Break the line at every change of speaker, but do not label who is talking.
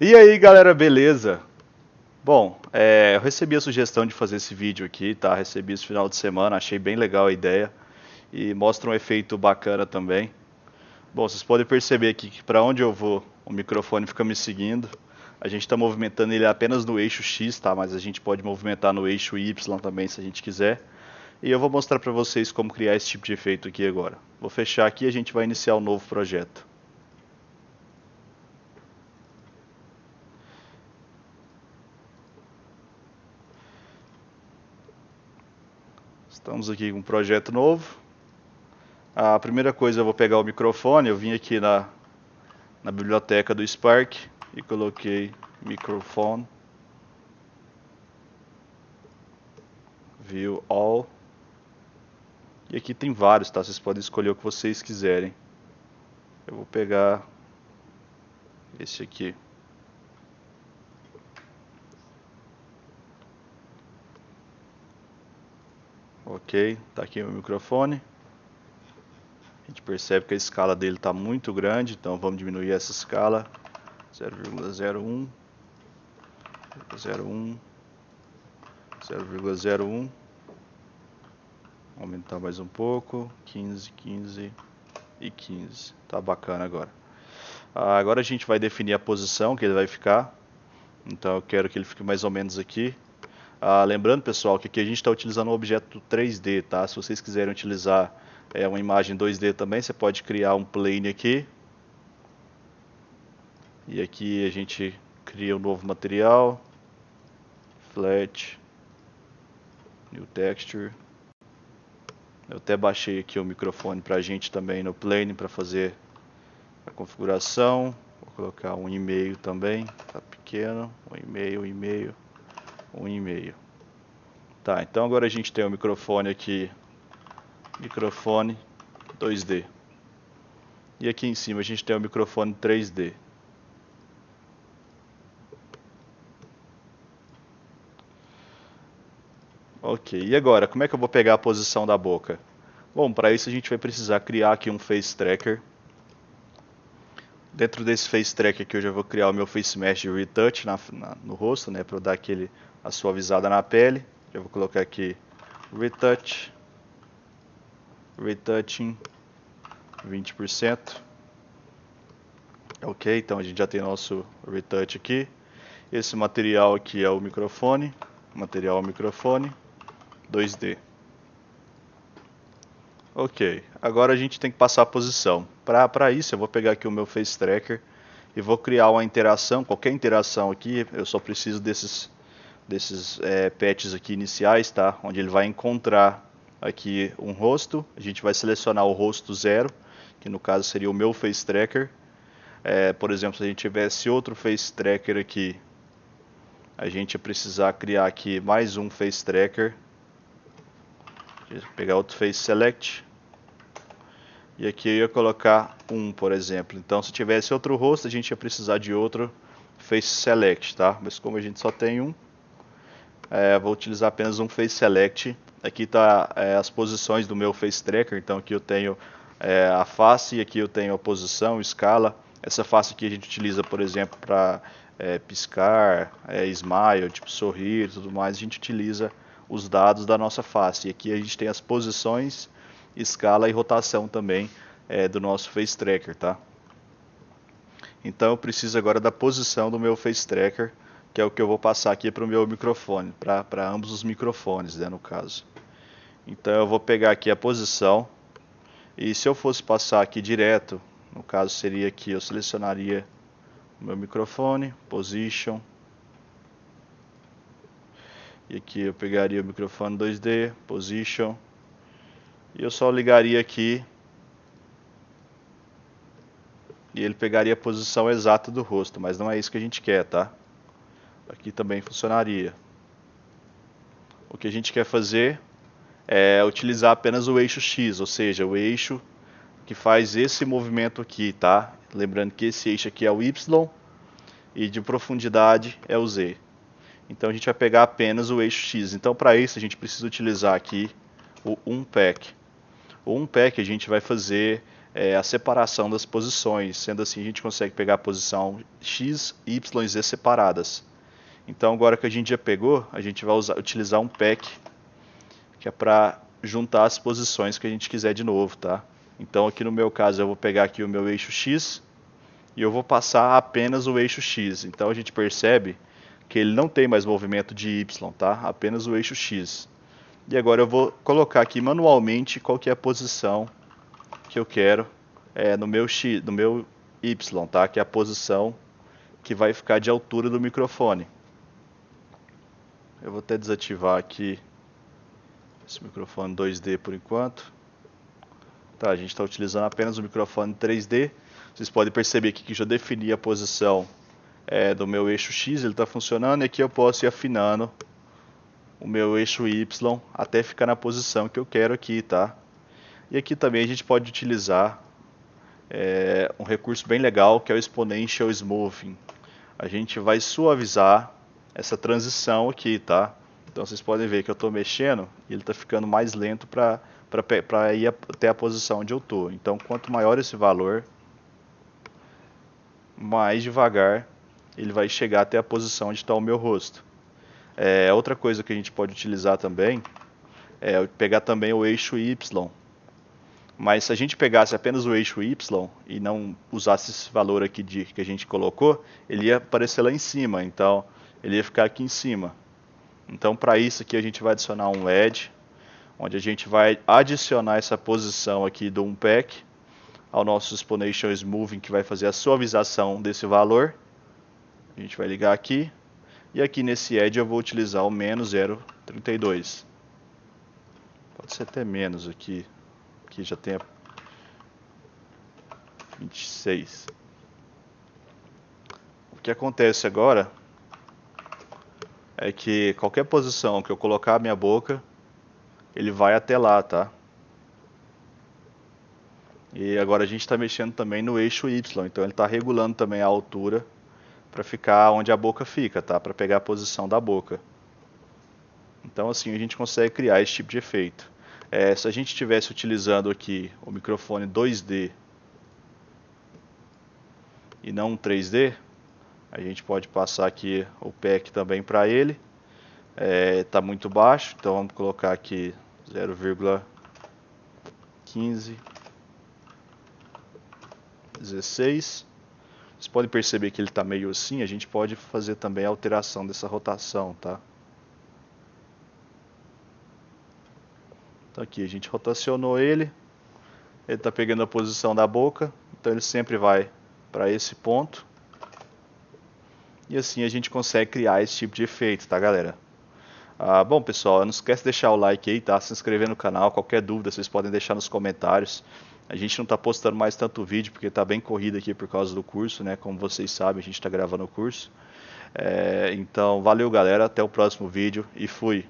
E aí, galera, beleza? Bom, eu recebi a sugestão de fazer esse vídeo aqui, tá? Recebi esse final de semana, achei bem legal a ideia e mostra um efeito bacana também. Bom, vocês podem perceber aqui que para onde eu vou, o microfone fica me seguindo. A gente está movimentando ele apenas no eixo X, tá? Mas a gente pode movimentar no eixo Y também se a gente quiser. E eu vou mostrar para vocês como criar esse tipo de efeito aqui agora. Vou fechar aqui e a gente vai iniciar um novo projeto. Estamos aqui com um projeto novo. A primeira coisa, eu vou pegar o microfone. Eu vim aqui na biblioteca do Spark e coloquei microphone, view all. E aqui tem vários, tá? Vocês podem escolher o que vocês quiserem. Eu vou pegar esse aqui. Ok, tá aqui o microfone. A gente percebe que a escala dele está muito grande, então vamos diminuir essa escala. 0,01, 0,1, 0,01. Aumentar mais um pouco, 15, 15 e 15. Tá bacana agora. Agora a gente vai definir a posição que ele vai ficar. Então eu quero que ele fique mais ou menos aqui. Lembrando, pessoal, que aqui a gente está utilizando um objeto 3D, tá? Se vocês quiserem utilizar uma imagem 2D também, você pode criar um plane aqui. E aqui a gente cria um novo material. Flat. New texture. Eu até baixei aqui o microfone para a gente também no plane para fazer a configuração. Vou colocar 1,5 também, tá pequeno. 1,5, 1,5, 1,5. Tá, então agora a gente tem o microfone aqui, microfone 2D. E aqui em cima a gente tem o microfone 3D. Ok, e agora, como é que eu vou pegar a posição da boca? Bom, para isso a gente vai precisar criar aqui um Face Tracker. Dentro desse Face Tracker aqui eu já vou criar o meu Face Mesh de Retouch no rosto, né, para eu dar a suavizada na pele. Já vou colocar aqui Retouch, Retouching 20%. Ok, então a gente já tem nosso Retouch aqui. Esse material aqui é o microfone, material microfone 2D. Ok, agora a gente tem que passar a posição. Para isso eu vou pegar aqui o meu Face Tracker e vou criar uma interação, qualquer interação aqui, eu só preciso desses patches aqui iniciais, tá? Onde ele vai encontrar aqui um rosto, a gente vai selecionar o rosto 0, que no caso seria o meu Face Tracker. Por exemplo, se a gente tivesse outro Face Tracker aqui, a gente ia precisar criar aqui mais um Face Tracker. Pegar outro Face Select. E aqui eu ia colocar um, por exemplo. Então, se tivesse outro rosto, a gente ia precisar de outro Face Select, tá? Mas como a gente só tem um, vou utilizar apenas um Face Select. Aqui está as posições do meu Face Tracker. Então, aqui eu tenho a face, aqui eu tenho a posição, escala. Essa face aqui a gente utiliza, por exemplo, para piscar, smile, tipo sorrir e tudo mais. A gente utiliza os dados da nossa face. E aqui a gente tem as posições, escala e rotação também do nosso Face Tracker, tá? Então eu preciso agora da posição do meu Face Tracker, que é o que eu vou passar aqui para o meu microfone, para ambos os microfones, né, no caso. Então eu vou pegar aqui a posição, e se eu fosse passar aqui direto, no caso seria aqui, eu selecionaria o meu microfone, Position, e aqui eu pegaria o microfone 2D, Position, e eu só ligaria aqui e ele pegaria a posição exata do rosto, mas não é isso que a gente quer, tá? Aqui também funcionaria. O que a gente quer fazer é utilizar apenas o eixo X, ou seja, o eixo que faz esse movimento aqui, tá? Lembrando que esse eixo aqui é o Y e de profundidade é o Z. Então a gente vai pegar apenas o eixo X. Então para isso a gente precisa utilizar aqui o unpack. O unpack a gente vai fazer a separação das posições. Sendo assim, a gente consegue pegar a posição X, Y e Z separadas. Então agora que a gente já pegou, a gente vai utilizar um pack, que é para juntar as posições que a gente quiser de novo, tá? Então aqui no meu caso eu vou pegar aqui o meu eixo X e eu vou passar apenas o eixo X. Então a gente percebe que ele não tem mais movimento de Y, tá? Apenas o eixo X. E agora eu vou colocar aqui manualmente qual que é a posição que eu quero no meu X, no meu Y, tá? Que é a posição que vai ficar de altura do microfone. Eu vou até desativar aqui esse microfone 2D por enquanto. Tá, a gente está utilizando apenas o microfone 3D. Vocês podem perceber aqui que já defini a posição do meu eixo X, ele está funcionando, e aqui eu posso ir afinando o meu eixo Y até ficar na posição que eu quero aqui, tá? E aqui também a gente pode utilizar um recurso bem legal, que é o Exponential Smoothing. A gente vai suavizar essa transição aqui, tá? Então vocês podem ver que eu estou mexendo e ele está ficando mais lento para ir até a posição onde eu estou. Então quanto maior esse valor, mais devagar ele vai chegar até a posição onde está o meu rosto. Outra coisa que a gente pode utilizar também é pegar também o eixo Y. Mas se a gente pegasse apenas o eixo Y e não usasse esse valor aqui que a gente colocou, ele ia aparecer lá em cima, então ele ia ficar aqui em cima. Então para isso aqui a gente vai adicionar um edge, onde a gente vai adicionar essa posição aqui do unpack ao nosso Exponential Smoothing, que vai fazer a suavização desse valor. A gente vai ligar aqui, e aqui nesse edge eu vou utilizar o menos 0,32. Pode ser até menos aqui. Aqui já tem 26. O que acontece agora é que qualquer posição que eu colocar a minha boca, ele vai até lá, tá? E agora a gente está mexendo também no eixo Y, então ele está regulando também a altura para ficar onde a boca fica, tá? Para pegar a posição da boca. Então assim a gente consegue criar esse tipo de efeito. Se a gente estivesse utilizando aqui o microfone 2D e não um 3D, a gente pode passar aqui o pack também para ele. Está muito baixo, então vamos colocar aqui 0,1516. Vocês podem perceber que ele está meio assim, a gente pode fazer também a alteração dessa rotação, tá? Então aqui a gente rotacionou ele está pegando a posição da boca, então ele sempre vai para esse ponto. E assim a gente consegue criar esse tipo de efeito, tá galera? Bom pessoal, não esquece de deixar o like aí, tá? Se inscrever no canal, qualquer dúvida vocês podem deixar nos comentários. A gente não está postando mais tanto vídeo porque está bem corrido aqui por causa do curso, né? Como vocês sabem, a gente está gravando o curso. Então valeu galera, até o próximo vídeo e fui!